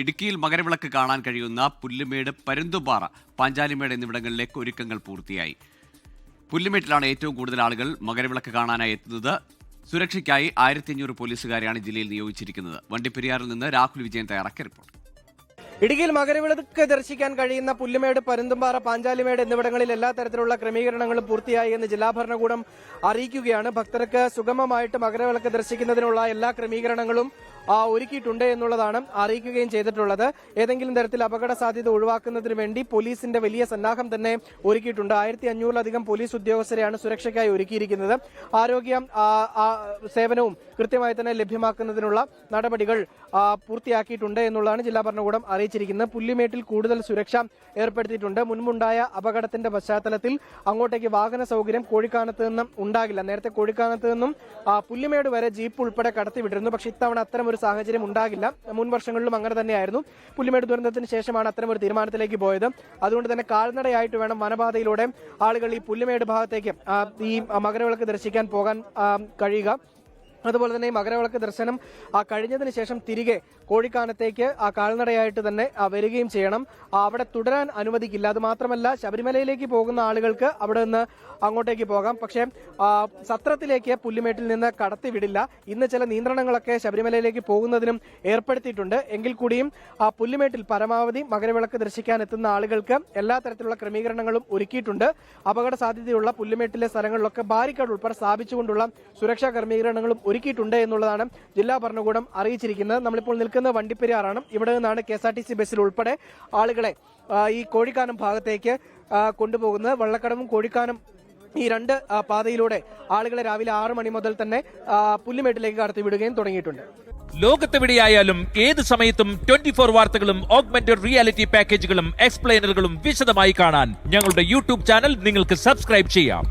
ഇടുക്കിയിൽ മകരവിളക്ക് കാണാൻ കഴിയുന്ന പുല്ലുമേട്, പരുന്തുംപാറ, പാഞ്ചാലിമേട് എന്നിവിടങ്ങളിലേക്ക് ഒരുക്കങ്ങൾ പൂർത്തിയായി. പുല്ലുമേട്ടിലാണ് ഏറ്റവും കൂടുതൽ ആളുകൾ മകരവിളക്ക് കാണാനായി എത്തുന്നത്. സുരക്ഷയ്ക്കായി 1500 പോലീസുകാരെയാണ് ജില്ലയിൽ നിയോഗിച്ചിരിക്കുന്നത്. വണ്ടിപ്പെരിയാറിൽ നിന്ന് രാഹുൽ വിജയൻ തയ്യാറാക്കിയ റിപ്പോർട്ട്. ഇടുക്കിയിൽ മകരവിളക്ക് ദർശിക്കാൻ കഴിയുന്ന പുല്ലുമേട്, പരുന്തുംപാറ, പാഞ്ചാലിമേട് എന്നിവിടങ്ങളിൽ എല്ലാ തരത്തിലുള്ള ക്രമീകരണങ്ങളും പൂർത്തിയായി എന്ന് ജില്ലാ ഭരണകൂടം അറിയിക്കുകയാണ്. ഭക്തർക്ക് സുഗമമായിട്ട് മകരവിളക്ക് ദർശിക്കുന്നതിനുള്ള എല്ലാ ക്രമീകരണങ്ങളും ഒരുക്കിയിട്ടുണ്ട് എന്നുള്ളതാണ് അറിയിക്കുകയും ചെയ്തിട്ടുള്ളത്. ഏതെങ്കിലും തരത്തിൽ അപകട സാധ്യത ഒഴിവാക്കുന്നതിന് വേണ്ടി പോലീസിന്റെ വലിയ സന്നാഹം തന്നെ ഒരുക്കിയിട്ടുണ്ട്. 1500-ലധികം പോലീസ് ഉദ്യോഗസ്ഥരെയാണ് സുരക്ഷയ്ക്കായി ഒരുക്കിയിരിക്കുന്നത്. ആരോഗ്യ സേവനവും കൃത്യമായി തന്നെ ലഭ്യമാക്കുന്നതിനുള്ള നടപടികൾ പൂർത്തിയാക്കിയിട്ടുണ്ട് എന്നുള്ളതാണ് ജില്ലാ ഭരണകൂടം അറിയിച്ചിരിക്കുന്നത്. പുല്ലുമേട്ടിൽ കൂടുതൽ സുരക്ഷ ഏർപ്പെടുത്തിയിട്ടുണ്ട്. മുൻപുണ്ടായ അപകടത്തിന്റെ പശ്ചാത്തലത്തിൽ അങ്ങോട്ടേക്ക് വാഹന സൗകര്യം കോഴിക്കാനത്ത് നിന്നും ഉണ്ടാകില്ല. നേരത്തെ കോഴിക്കാനത്ത് നിന്നും പുല്ലുമേട് വരെ ജീപ്പ് ഉൾപ്പെടെ കടത്തിവിട്ടിരുന്നു. പക്ഷേ ഇത്തവണ അത്തരം ഒരു സാഹചര്യം ഉണ്ടാകില്ല. മുൻ വർഷങ്ങളിലും അങ്ങനെ തന്നെയായിരുന്നു. പുല്ലുമേട് ദുരന്തത്തിന് ശേഷമാണ് അത്തരം ഒരു തീരുമാനത്തിലേക്ക് പോയത്. അതുകൊണ്ട് തന്നെ കാൽനടയായിട്ട് വേണം വനപാതയിലൂടെ ആളുകൾ ഈ പുല്ലുമേട് ഭാഗത്തേക്ക് ഈ മകരവിളക്ക് ദർശിക്കാൻ പോകാൻ കഴിയുക. അതുപോലെ തന്നെ ഈ മകരവിളക്ക് ദർശനം കഴിഞ്ഞതിന് ശേഷം തിരികെ കോഴിക്കാനത്തേക്ക് കാൽനടയായിട്ട് തന്നെ വരികയും ചെയ്യണം. അവിടെ തുടരാൻ അനുവദിക്കില്ല. അത് മാത്രമല്ല, ശബരിമലയിലേക്ക് പോകുന്ന ആളുകൾക്ക് അവിടെ നിന്ന് അങ്ങോട്ടേക്ക് പോകാം. പക്ഷേ സത്രത്തിലേക്ക് പുല്ലുമേട്ടിൽ നിന്ന് കടത്തിവിടില്ല. ഇന്ന് ചില നിയന്ത്രണങ്ങളൊക്കെ ശബരിമലയിലേക്ക് പോകുന്നതിനും ഏർപ്പെടുത്തിയിട്ടുണ്ട്. എങ്കിൽ കൂടിയും പുല്ലുമേട്ടിൽ പരമാവധി മകരവിളക്ക് ദർശിക്കാൻ എത്തുന്ന ആളുകൾക്ക് എല്ലാ തരത്തിലുള്ള ക്രമീകരണങ്ങളും ഒരുക്കിയിട്ടുണ്ട്. അപകട സാധ്യതയുള്ള പുല്ലുമേട്ടിലെ സ്ഥലങ്ങളിലൊക്കെ ബാരിക്കേഡ് ഉൾപ്പെടെ സ്ഥാപിച്ചുകൊണ്ടുള്ള സുരക്ഷാ ക്രമീകരണങ്ങളും ഒരുക്കിയിട്ടുണ്ട് എന്നുള്ളതാണ് ജില്ലാ ഭരണകൂടം അറിയിച്ചിരിക്കുന്നത്. നമ്മളിപ്പോൾ നിൽക്കുന്നത് വണ്ടിപ്പെരിയാറാണ്. ഇവിടെ നിന്നാണ് KSRTC ബസ്സിൽ ഉൾപ്പെടെ ആളുകളെ ഈ കോഴിക്കാനം ഭാഗത്തേക്ക് കൊണ്ടുപോകുന്നത്. വള്ളക്കടവും കോഴിക്കാനം ഈ രണ്ട് പാതയിലൂടെ ആളുകളെ രാവിലെ 6 മണി മുതൽ തന്നെ പുല്ലുമേട്ടിലേക്ക് കടത്തിവിടുകയും തുടങ്ങിയിട്ടുണ്ട്. ലോകത്തെവിടെയായാലും ഏത് സമയത്തും 24 വാർത്തകളും ഓഗ്മെന്റഡ് റിയാലിറ്റി പാക്കേജുകളും എക്സ്പ്ലെയിനറുകളും വിശദമായി കാണാൻ ഞങ്ങളുടെ YouTube ചാനൽ നിങ്ങൾക്ക് സബ്സ്ക്രൈബ് ചെയ്യാം.